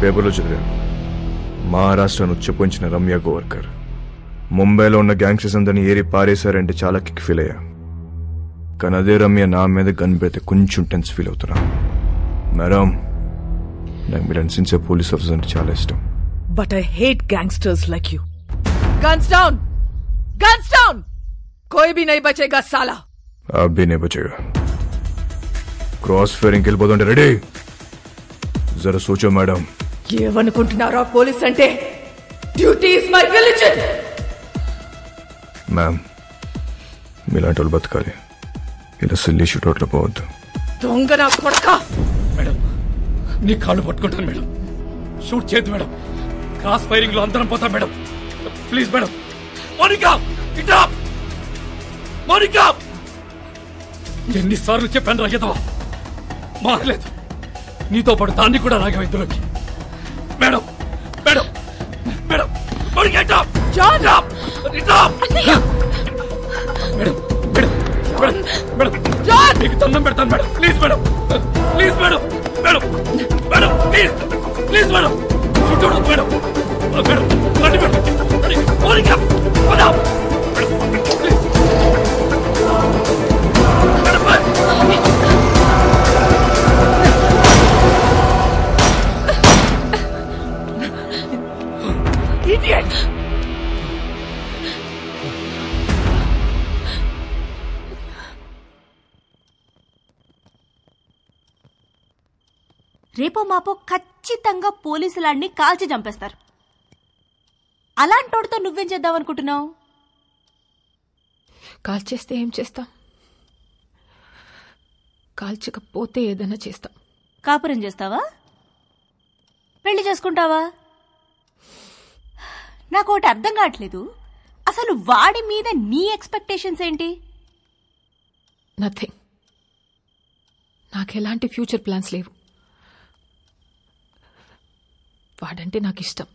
పేపర్లో చదివాను. మహారాష్ట్రను ఉచ్చపోంచిన రమ్య గోవర్కర్ ముంబైలో ఉన్న గ్యాంగ్స్టర్స్ అందరినీ ఏరి పారేశారంటే చాలా కిక్ ఫీల్ అయ్యా. కానీ అదే రమ్య నా మీద గన్ పెడితే కొంచెం టెన్స్ ఫీల్ అవుతున్నా. మేడం, నాకు మీరు అనిసించే పోలీస్ ఆఫీసర్ అంటే చాలా ఇష్టం. But I hate gangsters like you. Guns down! Guns down! कोई भी नहीं बचेगा साला. आप भी नहीं बचेगा. क्रॉस फायरिंग के लिए बोलते हैं रेडी. जरा सोचो मैडम. ఏమనుకుంటున్నారా పోలీస్ అంటే? Duty is my religion. Ma'am, మీలాంటి వాళ్ళు బతకాలి, ఇలా సిల్లీ షూట్అవుట్లో పోవద్దు. దొంగ నా కొడక. మేడం, నీ కాళ్ళు పట్టుకుంటాను మేడం. షూట్ చేయద్దు మేడం. క్రాస్ ఫైరింగ్ లో అందరం పోతాం మేడం. Please madam. మోనికా, ఇట్రా. మోనికా, ఎన్నిసార్లు చెప్పాను రాగేదవా, మారలేదు. నీతో పాటు దాన్ని కూడా రాగం ఇందులోకి. మేడం, మేడం, మేడం, మోనికా ఇట్రా. ఇట్రా. మేడం, మేడం, మేడం, మేడం, మీకు దండం పెడతాను madam. Please madam, please madam, madam, madam, please, please madam. చూడు మేడం, మేడం, రండి madam. Monica, madam, please. Idiot! రేపో మాపో ఖచ్చితంగా పోలీసులాన్ని కాల్చి చంపేస్తారు. అలాంటోడితో నువ్వేం చేద్దామనుకుంటున్నావు? కాల్చేస్తే ఏం చేస్తాం? కాల్చకపోతే ఏదైనా చేస్తాం. కాపురం చేస్తావా? పెళ్లి చేసుకుంటావా? నాకు ఒకటి అర్థం కావట్లేదు. అసలు వాడి మీద నీ ఎక్స్పెక్టేషన్స్ ఏంటి? నథింగ్. నాకెలాంటి ఫ్యూచర్ ప్లాన్స్ లేవు. వాడంటే నాకు ఇష్టం.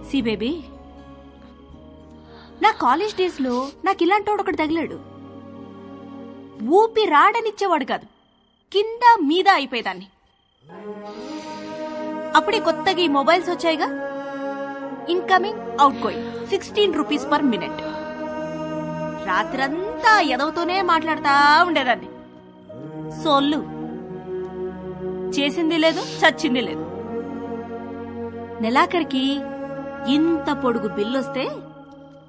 సి బేబీ, నా కాలేజ్ డేస్ లో నాకు ఇలాంటోడు ఒకటి తగిలాడు. ఊపి రాడనిచ్చేవాడు కాదు, కింద మీద అయిపోయేదాన్ని. అప్పుడే కొత్తగా ఈ మొబైల్స్ వచ్చాయిగా, incoming outgoing 16 rupees per minute. రాత్రంతా ఎదవుతూనే మాట్లాడుతూ ఉండేదాన్ని. సోళ్ళు చేసింది లేదు, చచ్చింది లేదు. నెలాఖరికి ఇంత పొడుగు బిల్లొస్తే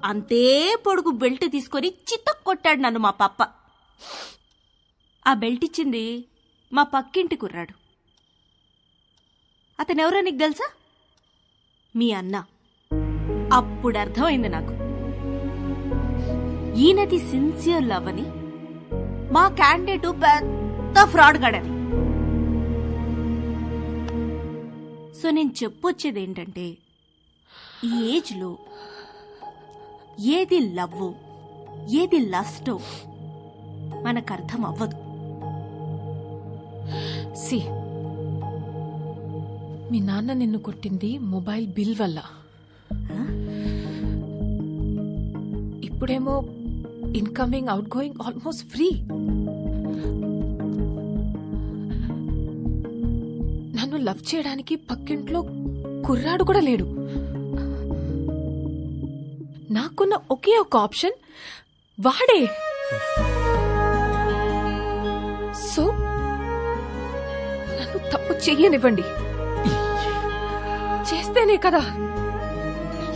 అంతే పొడుగు బెల్ట్ తీసుకొని చిత్తకు కొట్టాడు నన్ను మా పప్ప. ఆ బెల్ట్ ఇచ్చింది మా పక్కింటి కుర్రాడు. అతనెవరో నీకు తెలుసా? మీ అన్న. అప్పుడు అర్థమైంది నాకు, ఈయనది సిన్సియర్ లవ్ అని, మా క్యాండిడేట్ పెద్ద ఫ్రాడ్ గడని. సో నేను చెప్పొచ్చేది ఏంటంటే, ఈ ఏజ్ లో ఏది లవ్ ఏది లస్టో మనకు అర్థం అవ్వదు. సి, మీ నాన్న నిన్ను కొట్టింది మొబైల్ బిల్ వల్ల. ఇప్పుడేమో incoming out going almost free. నన్ను లవ్ చేయడానికి పక్కింట్లో కుర్రాడు కూడా లేడు. నాకున్న ఒకే ఒక ఆప్షన్ వాడే. సో నన్ను తప్పు చెయ్యనివ్వండి. చేస్తేనే కదా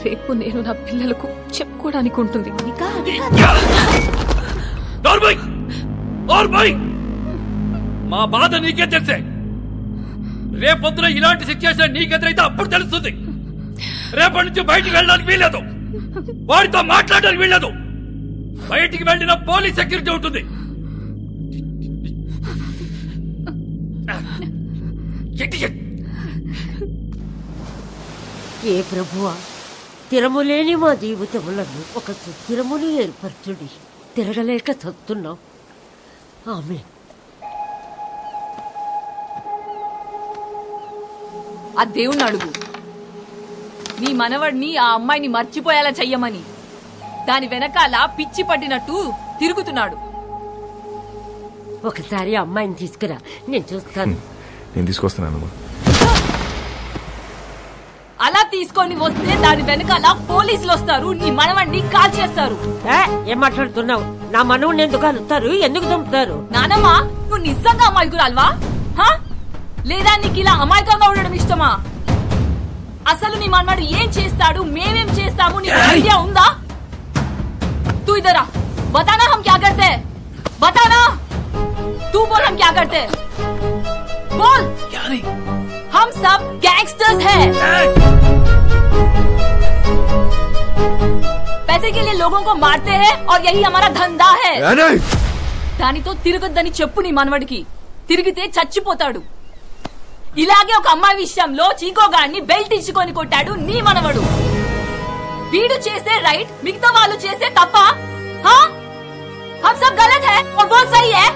రేపు నేను నా పిల్లలకు చెప్పుకోవడానికి ఉంటుంది. మా బాధ నీకే తెలిసే. రేపొద్దున ఇలాంటి సిచ్యువేషన్ నీకెదురైతే అప్పుడు తెలుస్తుంది. రేపటి నుంచి బయటికి వెళ్ళడానికి వీల్లేదు, వాడితో మాట్లాడడానికి వీల్లేదు. బయటికి వెళ్ళిన పోలీస్ సెక్యూరిటీ ఉంటుంది. ఏ ప్రభువా, స్థిరములేని మా జీవితములను ఒక సుస్థిరముని ఏర్పరచుడి. తిరగలేక చస్తున్నాం. ఆమేన్. ఆ దేవుణ్ణి అడుగు, నీ మనవడిని ఆ అమ్మాయిని మర్చిపోయేలా చెయ్యమని. దాని వెనకాల పిచ్చి పట్టినట్టు తిరుగుతున్నాడు. ఒకసారి అమ్మాయిని తీసుకురా, నేను చూస్తాను. నేను తీసుకొస్తున్నాను. అలా తీసుకొని వస్తే దాని వెనకాల పోలీసులు వస్తారు, నీ మనవణ్ణి కాల్ చేస్తారు. ఏం మాట్లాడుతున్నావు? నా మనవుని ఎందుకు కలుస్తారు? ఎందుకు చంపుతారు? నానమ్మ, నువ్వు నిజంగా అమాయకురాల్వా? లేదా నీకు ఇలా అమాయకంగా ఉండడం ఇష్టమా? అసలు నీ మనవాడు ఏం చేస్తాడు, మేమేం చేస్తాము, నీకు ఐడియా ఉందా? तू इधर आ, बताना हम क्या करते हैं, बताना. तू बोल हम क्या करते हैं, बोल. क्या नहीं? हम सब गैंगस्टर्स हैं. पैसे के लिए लोगों को मारते हैं और यही हमारा धंधा है. దానితో తిరగొద్దని చెప్పు నీ మనవడికి. తిరిగితే చచ్చిపోతాడు. ఇలాగే ఒక అమ్మాయి విషయంలో చీకోగాడిని బెల్ట్ ఇచ్చుకొని కొట్టాడు నీ మనవడు. వీడు చేసే రైట్, మిగతా వాళ్ళు చేసే తప్ప? हम सब गलत है और वो सही है.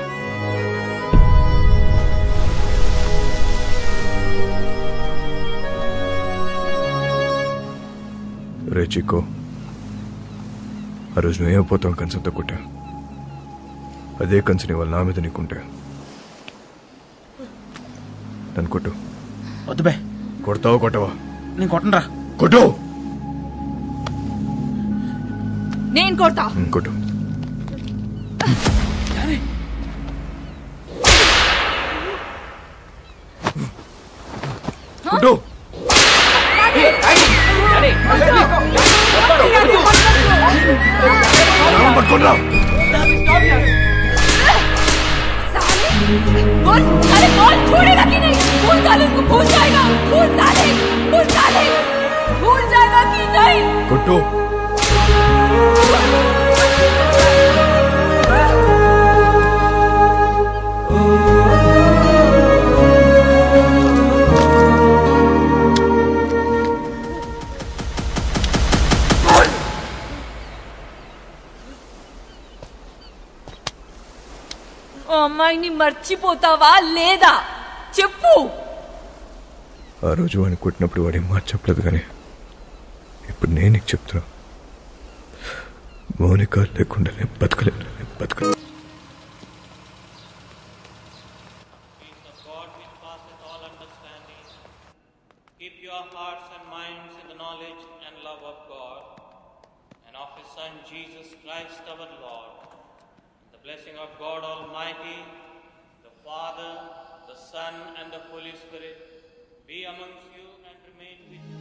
రే చిక్కో, ఆ రోజు నువ్వేమైపోతాం కంచంతో కొట్టా. అదే కంచని వాళ్ళ నా మీద నీకుంటే నన్ను కొట్టు. వద్దు బే. కొడతావా కొట్టవా? నేను కొట్టనురా. కొట్టు. నేను కొడతా. కొట్టు. కొట్టు. పట్టుకోండి. अरे बोल, छोड़ेगा कि नहीं? भूल साले उसको, भूल जाएगा. भूल साले, भूल साले, भूल जाएगा कि नहीं? కొట్టు. అమ్మాయిని మర్చిపోతావా లేదా చెప్పు. ఆ రోజు వాడిని కొట్టినప్పుడు వాడి మాట చెప్పలేదు, కానీ ఇప్పుడు నేను నీకు చెప్తున్నా. మౌనిక లేకుండా నేను బతకలేను. Keep your hearts and minds in the knowledge and love of God and of His Son Jesus Christ our Lord. The blessing of God Almighty, the Father, the Son and the Holy Spirit be amongst you and remain with you.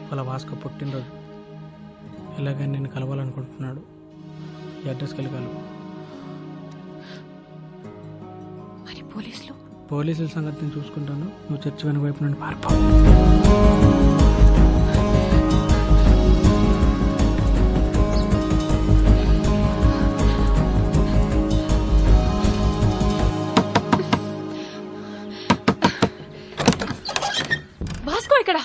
వాళ్ళ భాస్కర్ పుట్టినరోజు ఎలాగైనా నేను కలవాలనుకుంటున్నాడు. ఈ అడ్రస్కి వెళ్ళి కలవు. మరి పోలీసుల సంగతి నేను చూసుకుంటాను. నువ్వు చర్చి వెనుక వైపు నుండి పారిపో. భాస్కో ఇక్కడ.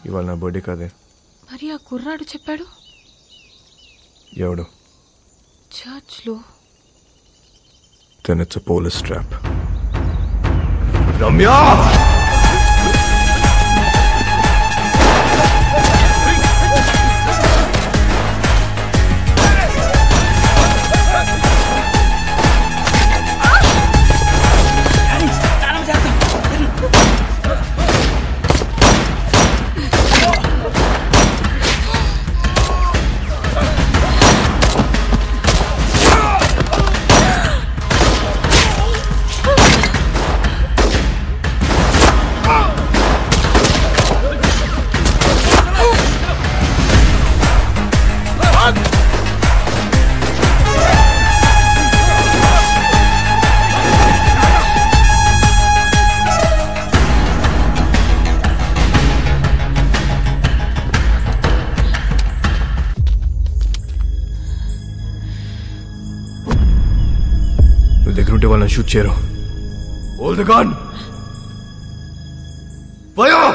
ఇవాళ నా బర్త్డే కాదే. మరి ఆ కుర్రాడు చెప్పాడు ఎవడు? చర్చ్లో. Then it's a police trap. Ramya! Shoot చేయరు. Hold the gun! Fire!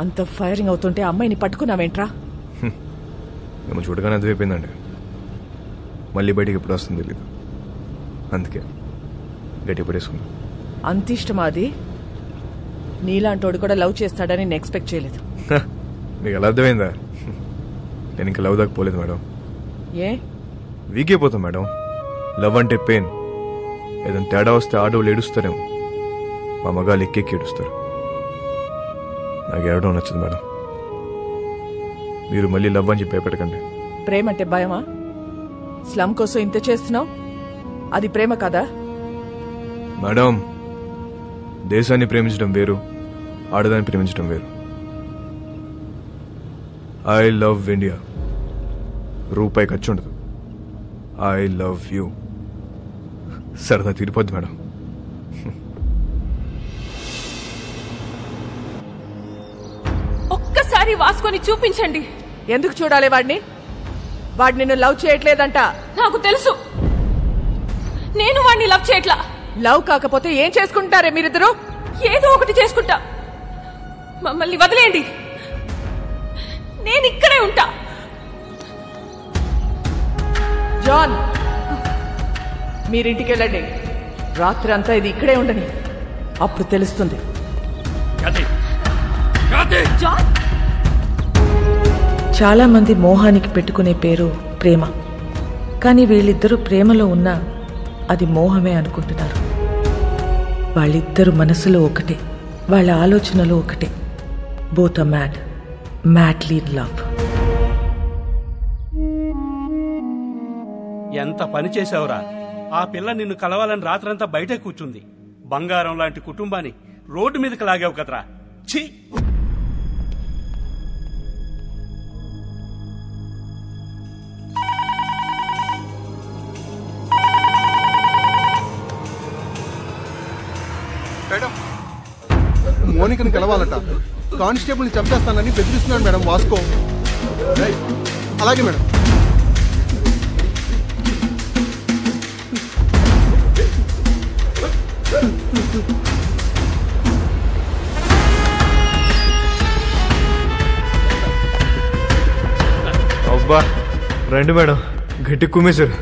అంత ఫైరింగ్ అవుతుంటే అమ్మాయిని పట్టుకున్నావేంట్రా? మేము చూడగానే అర్థమైపోయిందండి. మళ్ళీ బయటికి ఎప్పుడు వస్తుంది తెలీదు, అందుకే గట్టి పడేసుకున్నాం. అంత ఇష్టమా అది? నీలాంటోడు కూడా లవ్ చేస్తాడని నేను ఎక్స్పెక్ట్ చేయలేదు. మీకు ఎలా అర్థమైందా? నేను ఇంకా లవ్ దాకా పోలేదు మేడం. ఏ వీక్ అయిపోతాం మేడం. లవ్ అంటే పెయిన్. ఏదైనా తేడా వస్తే ఆడవాళ్ళు ఏడుస్తారేమో, మా మగాళ్ళు ఎక్కెక్కి ఏడుస్తారు. నాకు ఏడవడం నచ్చదు మేడం. మీరు మళ్ళీ లవ్ అని చెప్పి భయపెట్టకండి. ప్రేమ అంటే భయమా? స్లమ్ కోసం ఇంత చేస్తున్నావు, అది ప్రేమ కదా? మేడం, దేశాన్ని ప్రేమించడం వేరు, ఆడదాన్ని ప్రేమించడం వేరు. I love India. రూపాయి ఖర్చు ఉండదు. I love you. సరదా తీరిపోద్ది మేడం. ఒక్కసారి వాసుకొని చూపించండి. ఎందుకు చూడాలి వాడిని? వాడు నిన్ను లవ్ చేయట్లేదంట. నాకు తెలుసు, నేను వాడిని లవ్ చేయట్లా. లవ్ కాకపోతే ఏం చేసుకుంటారే మీరిద్దరు? ఏదో ఒకటి చేసుకుంటా. మమ్మల్ని వదిలేయండి, నేను ఇక్కడే ఉంటా. జాన్, మీరింటికి వెళ్ళండి. రాత్రి అంతా ఇది ఇక్కడే ఉండని, అప్పుడు తెలుస్తుంది. చాలా మంది మోహానికి పెట్టుకునే పేరు ప్రేమ. కానీ వీళ్ళిద్దరూ ప్రేమలో ఉన్నా అది మోహమే అనుకుంటున్నారు. వాళ్ళిద్దరు మనసులో ఒకటే, వాళ్ళ ఆలోచనలు ఒకటే. Both are mad, madly in love. ఎంత పని చేశావురా? ఆ పిల్ల నిన్ను కలవాలని రాత్రంతా బయటే కూర్చుంది. బంగారం లాంటి కుటుంబాన్ని రోడ్డు మీదకి లాగావు కదరా. ఛీ! మోనికను కలవాలట. కానిస్టేబుల్ని చంపేస్తానని బెదిరిస్తున్నాడు మేడం వాస్కో. అలాగే మేడం. అబ్బా రండి మేడం, గట్టి కుమ్మేశారు.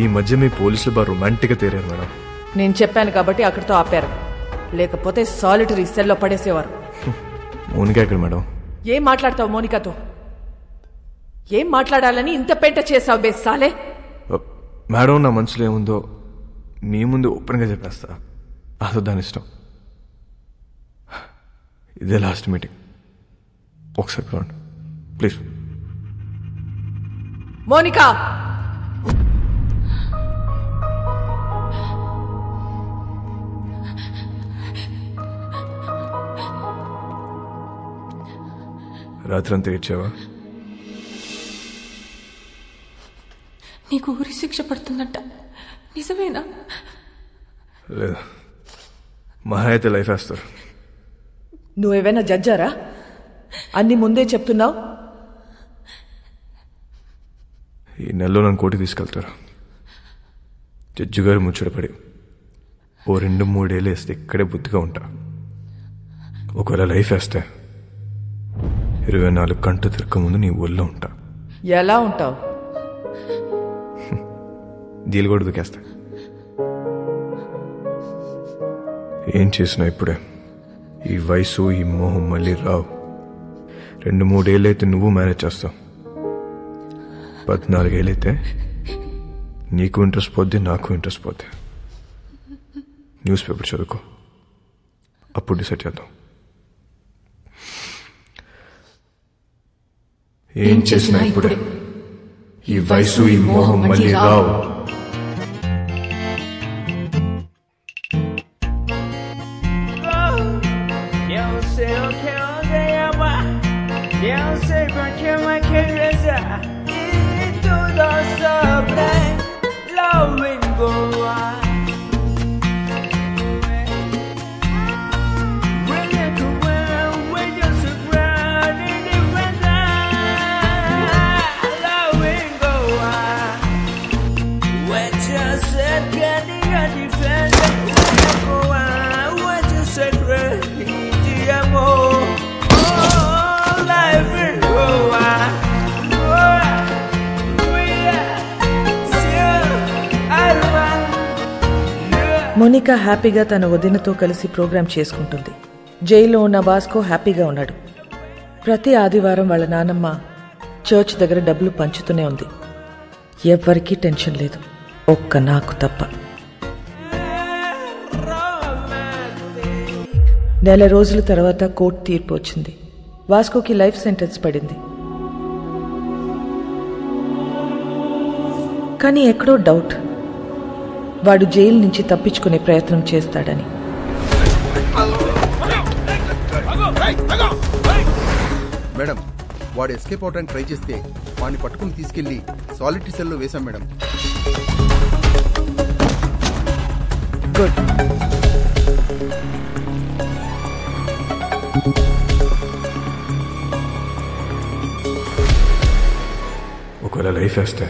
ఈ మధ్య మీ పోలీసులు బాగా రొమాంటిక్ గా తేరారు మేడం. నేను చెప్పాను కాబట్టి అక్కడితో ఆపారు, లేకపోతే సాలిటరీ సెల్లో పడేసేవారు. మోనిక ఎక్కడ మేడం? ఏం మాట్లాడతావు మోనికతో? ఏం మాట్లాడాలని ఇంత పెంట చేసావు బేసాలే? మేడం, నా మనసులో ఏముందో మీ ముందు ఓపెన్ గా చెప్పేస్తా. అదో దాని ఇష్టం. ఇదే లాస్ట్ మీటింగ్, ఒకసారి చూడండి ప్లీజ్. మోనికా, రాత్రంతా ఏడ్చావా? నీకు ఊరి శిక్ష పడుతుందంట, నిజమేనా? లేదు, మహా అయితే లైఫ్ వేస్తారు. నువ్వేమైనా జడ్జారా? అన్ని ముందే చెప్తున్నావు. ఈ నెలలో నన్ను కోర్టుకి తీసుకెళ్తారు. జడ్జి గారు ముచ్చటపడి ఓ 2-3 ఏళ్ళు వేస్తే ఇక్కడే బుద్ధిగా ఉంటా. ఒకవేళ లైఫ్ వేస్తే 24 గంటలు తిరగక ముందు నీ ఊళ్ళో ఉంటా. ఎలా ఉంటావు? దీలు కూడా దుకేస్తా. ఏం చేసినా ఇప్పుడే ఈ వయసు ఈ మోహం మళ్ళీ రావు. 2-3 ఏళ్ళైతే నువ్వు మేనేజ్ చేస్తావు. 14 ఏళ్ళైతే నీకు ఇంట్రెస్ట్ పోద్ది, నాకు ఇంట్రెస్ట్ పోద్ది. న్యూస్ పేపర్ చదువుకో, అప్పుడు డిసైడ్ చేద్దాం. ఏం చేసినా ఇప్పుడే ఈ వయసు ఈ మోహం మళ్ళీ రావు. మోనికా హ్యాపీగా తన వదినతో కలిసి ప్రోగ్రాం చేసుకుంటుంది. జైల్లో ఉన్న వాస్కో హ్యాపీగా ఉన్నాడు. ప్రతి ఆదివారం వాళ్ళ నానమ్మ చర్చ్ దగ్గర డబ్బులు పంచుతూనే ఉంది. ఎవ్వరికీ టెన్షన్ లేదు, ఒక్క నాకు తప్ప. నెల రోజుల తర్వాత కోర్టు తీర్పు వచ్చింది. వాస్కోకి లైఫ్ సెంటెన్స్ పడింది. కానీ ఎక్కడో డౌట్, వాడు జైలు నుంచి తప్పించుకునే ప్రయత్నం చేస్తాడని. మేడం, వాడు ఎస్కేప్ అవడానికి ట్రై చేస్తే వాడిని పట్టుకుని తీసుకెళ్లి సాలిటరీ సెల్లో వేశాం మేడం. గుడ్. ఒకవేళ లైఫ్ వేస్తే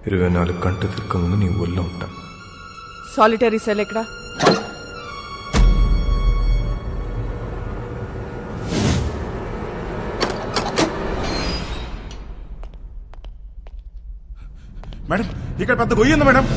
24 గంటలు తిరగక ముందు నీ ఊళ్ళో ఉంటా. సాలిటరీ సెల్ ఎక్కడా? మేడం, ఇక్కడ పెద్ద గొయ్యి ఉంది మేడం.